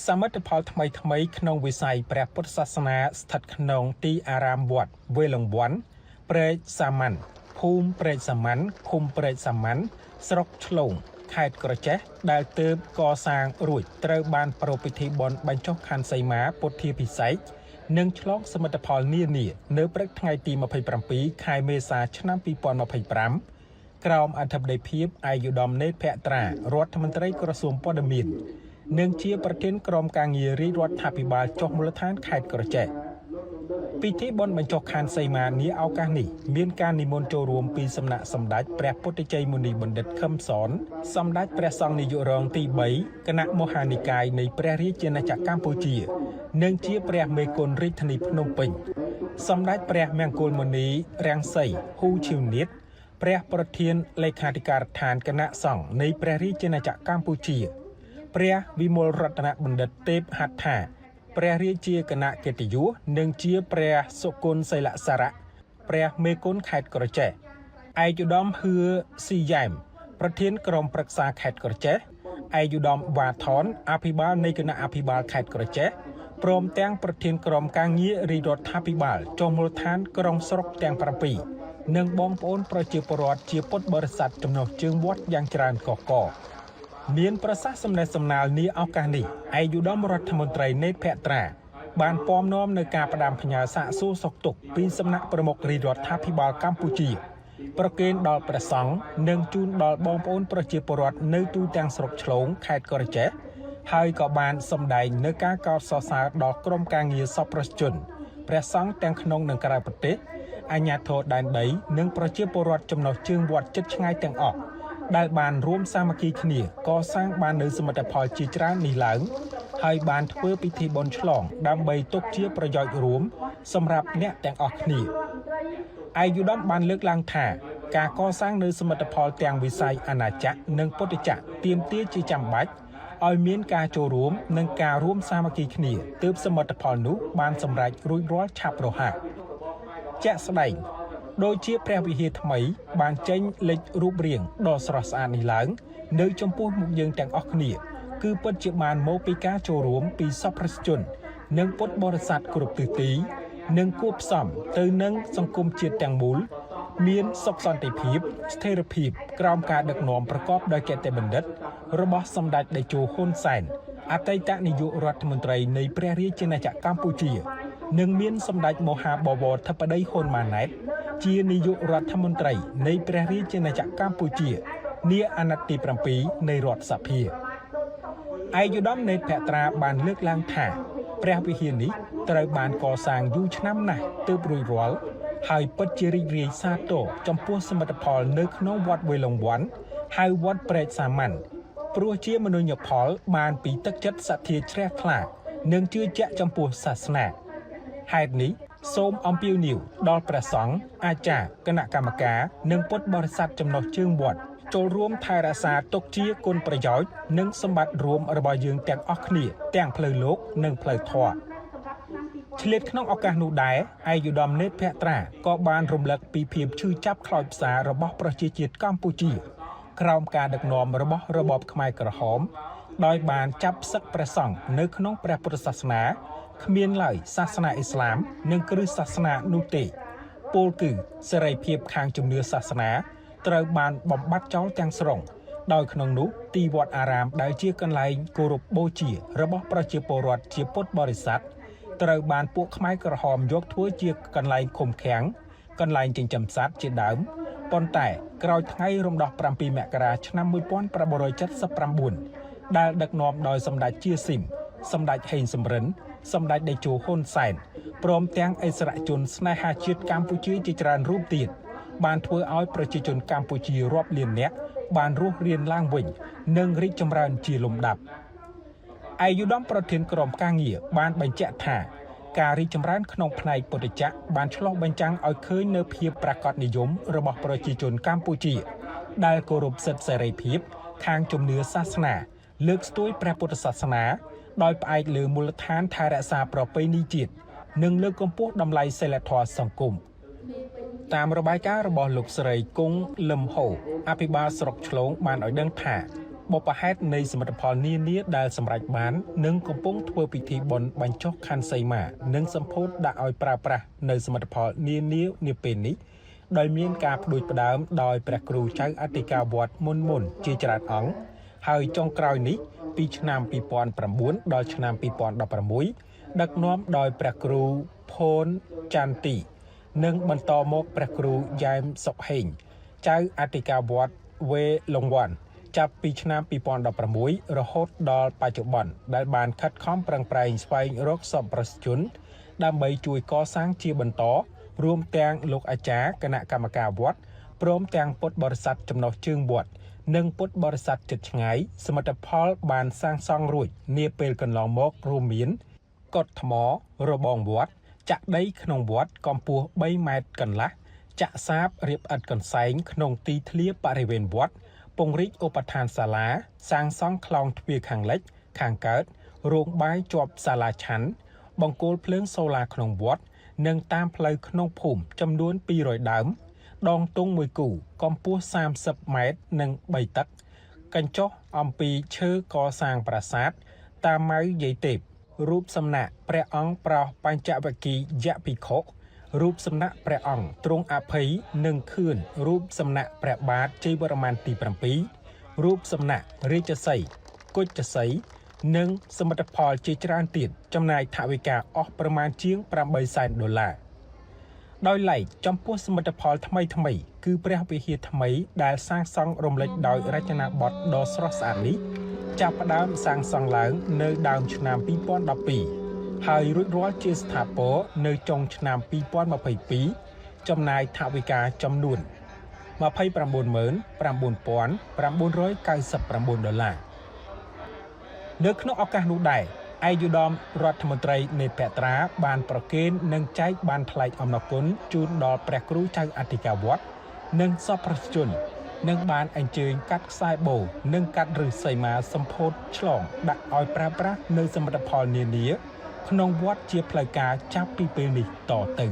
សមិទ្ធផលថ្មីក្នុងវិស័យព្រះពុទ្ធសាសនាស្ថិតក្នុងទីអារាមវត្តវេលង្វាន់ព្រែកសាមញ្ញភូមិព្រែកសាមញ្ញឃុំព្រែកសាមញ្ញស្រុកឆ្លងខេត្តក្រចេះដែលទើបកសាងរួចត្រូវបានប្រពៃពិធីបុណ្យបញ្ចុះខណ្ឌសីមាពុទ្ធាភិសេកនិងឆ្លងសមិទ្ធផលនានានៅព្រឹកថ្ងៃទី27ខែមេសាឆ្នាំ2025ក្រោមអធិបតីភាពឯកឧត្តមនេតភក្ត្រារដ្ឋមន្ត្រីក្រសួងព័ត៌មាននិងជាប្រធានក្រុមការងាររាជរដ្ឋាភិបាលចុះមូលដ្ឋានខេត្តក្រចេះពិធីបុណ្យបញ្ចុះខណ្ឌសីមានាឱកាសនេះមានការនិមន្តចូលរួមពីសំណាក់សម្ដេចព្រះពុទ្ធជ័យមុនីបណ្ឌិតខឹមសនសម្ដេចព្រះសង្ឃនាយករងទី3គណៈមហានិកាយនៃព្រះរាជាណាចក្រកម្ពុជានិងជាព្រះមេគុណរាជធានីភ្នំពេញសម្ដេចព្រះមង្គលមុនីរាំងសីហ៊ូឈីវនីតព្រះប្រធានលេខាធិការដ្ឋានគណៈសង្ឃនៃព្រះរាជាណាចក្រកម្ពុជាព្រះវិមលរតនបណ្ឌិតទេពហត្ថាព្រះរាជាគណៈកិត្តិយសនិងជាព្រះសុគន្ធសីលសារៈព្រះមេគុណខេត្តក្រចេះឯកឧត្តមហឿស៊ីយ៉ែមប្រធានក្រុមប្រឹក្សាខេត្តក្រចេះឯកឧត្តមវ៉ាថនអភិបាលនៃគណៈអភិបាលខេត្តក្រចេះព្រមទាំងប្រធានក្រុមការងាររាជរដ្ឋាភិបាលចុះមូលដ្ឋានក្រុងស្រុកទាំង7និងបងប្អូនប្រជាពលរដ្ឋជាពុទ្ធបរិស័ទចំណុះជើងវត្តយ៉ាងច្រើនកកមានប្រសាសន៍សម្ដែងសម្ដាលនាឱកាសនេះឯកឧត្តមរដ្ឋមន្ត្រីនេតភក្ត្រាបានពំនាំនៅការផ្ដាំផ្ញើសាកសួរសុខទុក្ខពីសំណាក់ប្រមុខរាជរដ្ឋាភិបាលកម្ពុជាប្រគេនដល់ព្រះសង្ឃនិងជូនដល់បងប្អូនប្រជាពលរដ្ឋនៅទូទាំងស្រុកឆ្លងខេត្តក្រចេះហើយក៏បានសម្ដែងនៅការកោតសរសើរដល់ក្រុមការងារសប្បុរសជនព្រះសង្ឃទាំងក្នុងនិងក្រៅប្រទេសអាជ្ញាធរដែនដីនិងប្រជាពលរដ្ឋចំណុះជើងវត្តជិតឆ្ងាយទាំងអស់ដែលបានរួមសាមគ្គីគ្នាកសាងបាននូវសមិទ្ធផលជាច្រើននេះឡើងហើយបានធ្វើពិធីបុណ្យឆ្លងដើម្បីទុកជាប្រយោជន៍រួមសម្រាប់អ្នកទាំងអស់គ្នាឯកឧត្តមបានលើកឡើងថាការកសាងនូវសមិទ្ធផលទាំងវិស័យអាណាចក្រនិងពុទ្ធចក្រទាមទារជាចាំបាច់ឲ្យមានការចូលរួមនិងការរួមសាមគ្គីគ្នាទើបសមិទ្ធផលនោះបានសម្រេចរួចរាល់ឆាប់រហ័សជាក់ស្ដែងដូចជាព្រះវិហារថ្មីបានចេញលេចរូបរាងដ៏ស្រស់ស្អាតនេះឡើងនៅចំពោះមុខយើងទាំងអស់គ្នាគឺពិតជាបានមកពីការចូលរួមពីសប្បុរសជននិងពុទ្ធបរិស័ទគ្រប់ទិសទីនិងគួបផ្សំទៅនឹងសង្គមជាតិទាំងមូលមានសុខសន្តិភាពស្ថិរភាពក្រោមការដឹកនាំប្រកបដោយគតិបណ្ឌិតរបស់សម្ដេចតេជោហ៊ុនសែនអតីតនាយករដ្ឋមន្ត្រីនៃព្រះរាជាណាចក្រកម្ពុជានិងមានសម្ដេចមហាបវរធិបតីហ៊ុនម៉ាណែតជានាយករដ្ឋមន្ត្រីនៃព្រះរាជាណាចក្រកម្ពុជានាអាណត្តិទី7នៃរដ្ឋសភាឯកឧត្តមនេតភក្ត្រាបានលើកឡើងថាព្រះវិហារនេះត្រូវបានកសាងយូរឆ្នាំណាស់ទើបរួចរាល់ហើយពិតជារីករាយសាទរចំពោះសមិទ្ធផលនៅក្នុងវត្តវេលង្វាន់ហៅវត្តព្រែកសាមញ្ញព្រោះជាមនុញ្ញផលបានពីទឹកចិត្តសទ្ធាជ្រះថ្លានិងជឿជាក់ចំពោះសាសនាហេតុនេះសូមអំពាវនាវដល់ព្រះសង្ឃអាចារ្យគណៈកម្មការនិងពុទ្ធបរិស័ទចំណុះជើងវត្តចូលរួមថែរក្សាទុកជាគុណប្រយោជន៍និងសម្បត្តិរួមរបស់យើងទាំងអស់គ្នាទាំងផ្លូវលោកនិងផ្លូវធម៌ឆ្លៀតក្នុងឱកាសនោះដែរឯកឧត្តមនេតភក្ត្រាក៏បានរំលឹកពីភាពឈឺចាប់ខ្លោចផ្សារបស់ប្រជាជាតិកម្ពុជាក្រោមការដឹកនាំរបស់របបខ្មែរក្រហមដោយបានចាប់ផ្សឹកព្រះសង្ឃនៅក្នុងព្រះពុទ្ធសាសនាគ្មានឡើយសាសនាអ៊ីស្លាមនិងគ្រឹះសាសនានោះទេពោលគឺសេរីភាពខាងជំនឿសាសនាត្រូវបានបំបត្តិចោលទាំងស្រុងដោយក្នុងនោះទីវត្តអារាមដែលជាកន្លែងគោរពបូជារបស់ប្រជាពលរដ្ឋជាពុទ្ធបរិស័ទត្រូវបានពួកខ្មែរក្រហមយកធ្វើជាកន្លែងឃុំឃាំងកន្លែងចិញ្ចឹមសត្វជាដើមប៉ុន្តែក្រោយថ្ងៃរំដោះ7មករាឆ្នាំ1979ដែលដឹកនាំដោយសម្ដេចជាស៊ីមសម្ដេចហេងសំរិនសម្ដេចតេជោហ៊ុនសែនព្រមទាំងអិសរាជជនស្នេហាជាតិកម្ពុជាជាច្រើនរូបទៀតបានធ្វើឲ្យប្រជាជនកម្ពុជារាប់លាននាក់បានរស់រានឡើងវិញនិងរីកចម្រើនជាលំដាប់ឯកឧត្តមប្រធានក្រុមការងារបានបញ្ជាក់ថាការរីកចម្រើនក្នុងផ្នែកពុទ្ធចក្របានឆ្លុះបញ្ចាំងឲ្យឃើញនូវភាពប្រាកដនិយមរបស់ប្រជាជនកម្ពុជាដែលគោរពសិទ្ធិសេរីភាពខាងជំនឿសាសនាលើកស្ទួយព្រះពុទ្ធសាសនាដោយផ្អែកលើមូលដ្ឋានថែរក្សាប្រពៃណីជាតិនិងលើកកម្ពស់តម្លៃសីលធម៌សង្គមតាមរបាយការណ៍របស់លោកស្រីគង់លឹមហូអភិបាលស្រុកឆ្លងបានឲ្យដឹងថា បបហេតុនៃសមិទ្ធផលនានាដែលសម្រេចបាននិងកំពុងធ្វើពិធីបុណ្យបញ្ចុះខណ្ឌសីមានិងសម្ពោធដាក់ឲ្យប្រើប្រាស់នៅសមិទ្ធផលនានានាពេលនេះដោយមានការផ្ដួចផ្ដើមដោយព្រះគ្រូចៅអធិការវត្តមុនជាច្រើនអង្គហើយចុងក្រោយនេះពីឆ្នាំ2009ដល់ឆ្នាំ2016ដឹកនាំដោយព្រះគ្រូផូនចាន់ទីនិងបន្តមកព្រះគ្រូយ៉ែមសុកហេងចៅអធិការវត្តវេឡុងវ៉ាន់ចាប់ពីឆ្នាំ2016រហូតដល់បច្ចុប្បន្នដែលបានខិតខំប្រឹងប្រែងស្វែងរកសពប្រសិជនដើម្បីជួយកសាងជាបន្តរួមទាំងលោកអាចារ្យគណៈកម្មការវត្តព្រមទាំងពុទ្ធបរិស័ទចំណុះជើងវត្តនិងពុទ្ធបរិស័ទជិតឆ្ងាយសមិទ្ធផលបានសាងសង់រួចនាពេលកន្លងមករួមមានកុដិថ្មរបងវត្តចាក់ដីក្នុងវត្តកម្ពស់3ម៉ែត្រកន្លះចាក់សាបរៀបឥដ្ឋកន្សែងក្នុងទីធ្លាបរិវេណវត្តពង្រីកឧបដ្ឋានសាលាសាងសង់ខ្លោងទ្វារខាងលិចខាងកើតរោងបាយជាប់សាលាឆាន់បង្គោលភ្លើងសូឡាក្នុងវត្តនិងតាមផ្លូវក្នុងភូមិចំនួន200ដើមដងទង់មួយគូកម្ពស់30ម៉ែត្រនិង3តឹកកញ្ចុះអំពីឈើកសាងប្រាសាទតាម៉ៅយាយទេពរូបសំណាកព្រះអង្គប្រោសបញ្ចវគិយភិក្ខុរូបសំណាកព្រះអង្គទ្រង់អភ័យនិងខឿនរូបសំណាកព្រះបាទជ័យវរ្ម័នទី7រូបសំណាករាជសីហ៍គុជសីហ៍និងសមិទ្ធផលជាច្រើនទៀតចំណាយថវិកាអស់ប្រមាណជាង$800,000ដោយឡែកចំពោះសមិទ្ធផលថ្មីគឺព្រះវិហារថ្មីដែលសាងសង់រំលេចដោយរចនាបថដ៏ស្រស់ស្អាតនេះចាប់ផ្ដើមសាងសង់ឡើងនៅដើមឆ្នាំ2012ហើយរួចរាល់ជាស្ថាពរនៅចុងឆ្នាំ2022ចំណាយថវិកាចំនួន$299,999 នៅក្នុងឱកាសនោះដែរឯកឧត្តមរដ្ឋមន្ត្រីនៃភត្រាបានប្រគេននិងចែកបានថ្លែងអំណរគុណជូនដល់ព្រះគ្រូចៅអធិការវត្តនិងសពប្រសិជននិងបានអញ្ជើញកាត់ខ្សែបូនិងកាត់ឫស្សីមាសម្ពោធឆ្លងដាក់ឲ្យប្រើប្រាស់នៅសមិទ្ធផលនានាក្នុងវត្តជាផ្លូវការចាប់ពីពេលនេះតទៅ